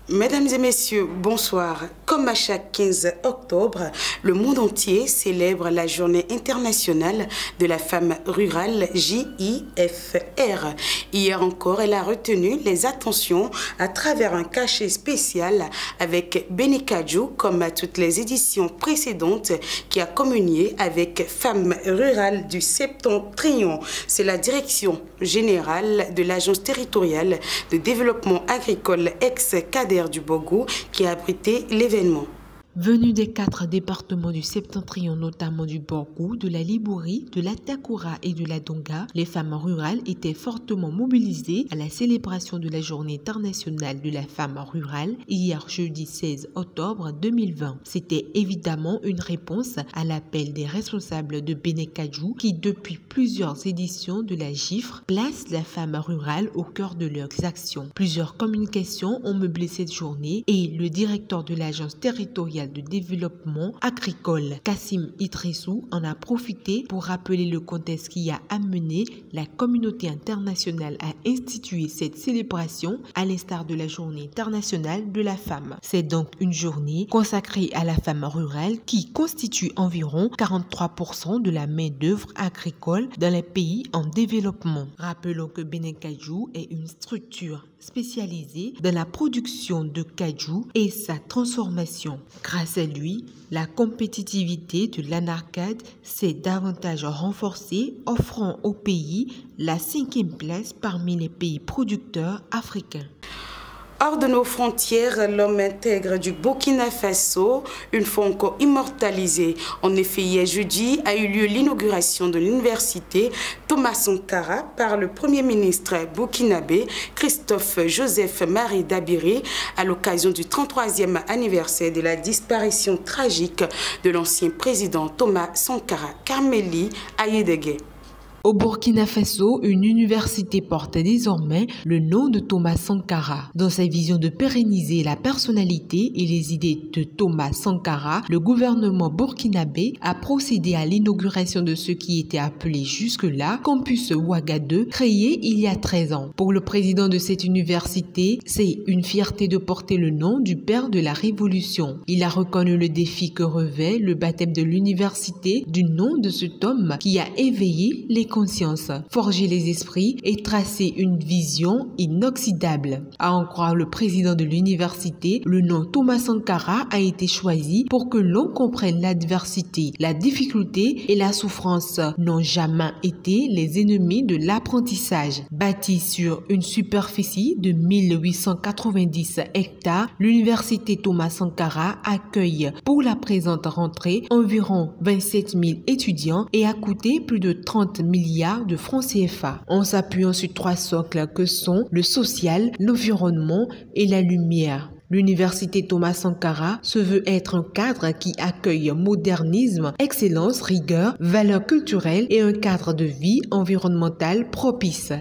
Mesdames et messieurs, bonsoir. Comme à chaque 15 octobre, le monde entier célèbre la Journée internationale de la femme rurale, JIFR. Hier encore, elle a retenu les attentions à travers un cachet spécial avec Béné Kajou, comme à toutes les éditions précédentes, qui a communié avec Femmes rurales du Septentrion. C'est la direction générale de l'Agence territoriale de développement agricole ex-Cader du Bogou qui a abrité l'événement. Venus des 4 départements du Septentrion, notamment du Borgou, de la Libourie, de la Takura et de la Donga, les femmes rurales étaient fortement mobilisées à la célébration de la Journée internationale de la femme rurale hier jeudi 16 octobre 2020. C'était évidemment une réponse à l'appel des responsables de Béné Kajou qui, depuis plusieurs éditions de la GIFR, placent la femme rurale au cœur de leurs actions. Plusieurs communications ont meublé cette journée et le directeur de l'agence territoriale de développement agricole, Kassim Idrissou, en a profité pour rappeler le contexte qui a amené la communauté internationale à instituer cette célébration à l'instar de la Journée internationale de la femme. C'est donc une journée consacrée à la femme rurale qui constitue environ 43% de la main-d'œuvre agricole dans les pays en développement. Rappelons que Béné Kajou est une structure spécialisée dans la production de cajou et sa transformation. Grâce à lui, la compétitivité de l'anarcade s'est davantage renforcée, offrant au pays la 5e place parmi les pays producteurs africains. Hors de nos frontières, l'homme intègre du Burkina Faso, une fois encore immortalisé. En effet, hier jeudi a eu lieu l'inauguration de l'université Thomas Sankara par le Premier ministre burkinabé Christophe Joseph Marie Dabiri à l'occasion du 33e anniversaire de la disparition tragique de l'ancien président Thomas Sankara. Carmélie Ayédègue. Au Burkina Faso, une université porte désormais le nom de Thomas Sankara. Dans sa vision de pérenniser la personnalité et les idées de Thomas Sankara, le gouvernement burkinabé a procédé à l'inauguration de ce qui était appelé jusque-là Campus Ouaga 2, créé il y a 13 ans. Pour le président de cette université, c'est une fierté de porter le nom du père de la Révolution. Il a reconnu le défi que revêt le baptême de l'université du nom de cet homme qui a éveillé les conscience, forger les esprits et tracer une vision inoxydable. À en croire le président de l'université, le nom Thomas Sankara a été choisi pour que l'on comprenne l'adversité, la difficulté et la souffrance n'ont jamais été les ennemis de l'apprentissage. Bâtie sur une superficie de 1890 hectares, l'université Thomas Sankara accueille pour la présente rentrée environ 27 000 étudiants et a coûté plus de 30 milliards de francs CFA, en s'appuyant sur 3 socles que sont le social, l'environnement et la lumière. L'université Thomas Sankara se veut être un cadre qui accueille modernisme, excellence, rigueur, valeurs culturelles et un cadre de vie environnementale propice.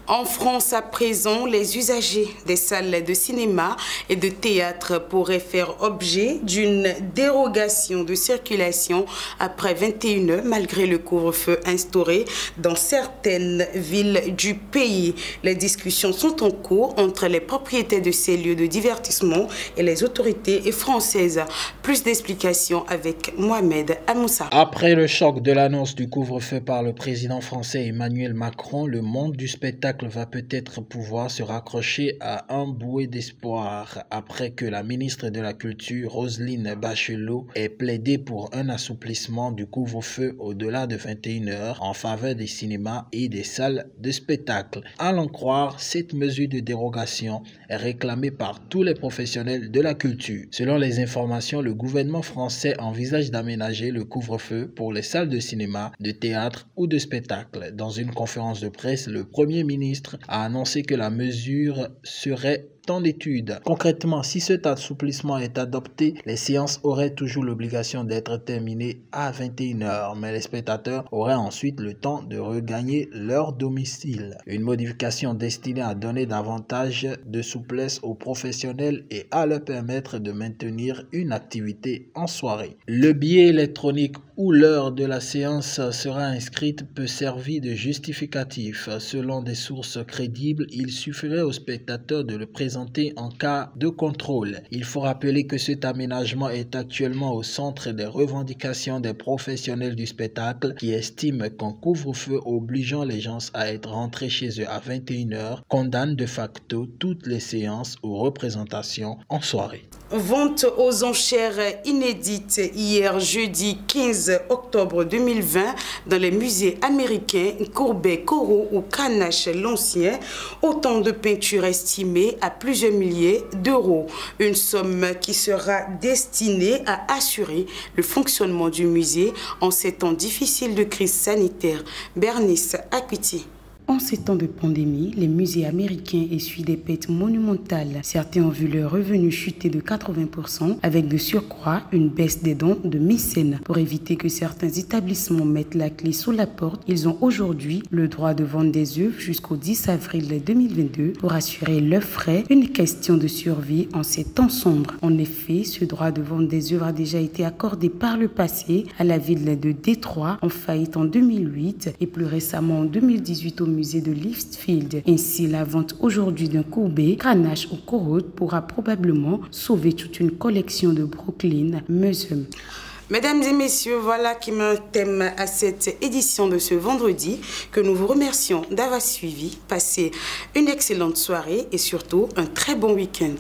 En France, à présent, les usagers des salles de cinéma et de théâtre pourraient faire objet d'une dérogation de circulation après 21 h malgré le couvre-feu instauré dans certaines villes du pays. Les discussions sont en cours entre les propriétaires de ces lieux de divertissement et les autorités françaises. Plus d'explications avec Mohamed Amoussa. Après le choc de l'annonce du couvre-feu par le président français Emmanuel Macron, le monde du spectacle va peut-être pouvoir se raccrocher à un bouée d'espoir après que la ministre de la Culture, Roselyne Bachelot, ait plaidé pour un assouplissement du couvre-feu au-delà de 21 h en faveur des cinémas et des salles de spectacle. À l'en croire, cette mesure de dérogation est réclamée par tous les professionnels de la culture. Selon les informations, le gouvernement français envisage d'aménager le couvre-feu pour les salles de cinéma, de théâtre ou de spectacle. Dans une conférence de presse, le Premier ministre a annoncé que la mesure serait temps d'études. Concrètement, si cet assouplissement est adopté, les séances auraient toujours l'obligation d'être terminées à 21 h, mais les spectateurs auraient ensuite le temps de regagner leur domicile. Une modification destinée à donner davantage de souplesse aux professionnels et à leur permettre de maintenir une activité en soirée. Le billet électronique où l'heure de la séance sera inscrite peut servir de justificatif. Selon des sources crédibles, il suffirait aux spectateurs de le présenter en cas de contrôle. Il faut rappeler que cet aménagement est actuellement au centre des revendications des professionnels du spectacle qui estiment qu'un couvre-feu obligeant les gens à être rentrés chez eux à 21 h condamne de facto toutes les séances ou représentations en soirée. Vente aux enchères inédites hier jeudi 15 octobre 2020 dans les musées américains Courbet, Corot ou Canache l'Ancien. Autant de peintures estimées à plusieurs milliers d'euros. Une somme qui sera destinée à assurer le fonctionnement du musée en ces temps difficiles de crise sanitaire. Bernice Akwiti. En ces temps de pandémie, les musées américains essuient des pertes monumentales. Certains ont vu leurs revenus chuter de 80%, avec de surcroît une baisse des dons de mécènes. Pour éviter que certains établissements mettent la clé sous la porte, ils ont aujourd'hui le droit de vendre des œuvres jusqu'au 10 avril 2022 pour assurer leurs frais, une question de survie en ces temps sombres. En effet, ce droit de vendre des œuvres a déjà été accordé par le passé à la ville de Détroit, en faillite en 2008 et plus récemment en 2018 au musée de Litchfield. Ainsi, la vente aujourd'hui d'un Courbet, Canache ou Corot pourra probablement sauver toute une collection de Brooklyn Museum. Mesdames et messieurs, voilà qui met un thème à cette édition de ce vendredi que nous vous remercions d'avoir suivi. Passez une excellente soirée et surtout un très bon week-end.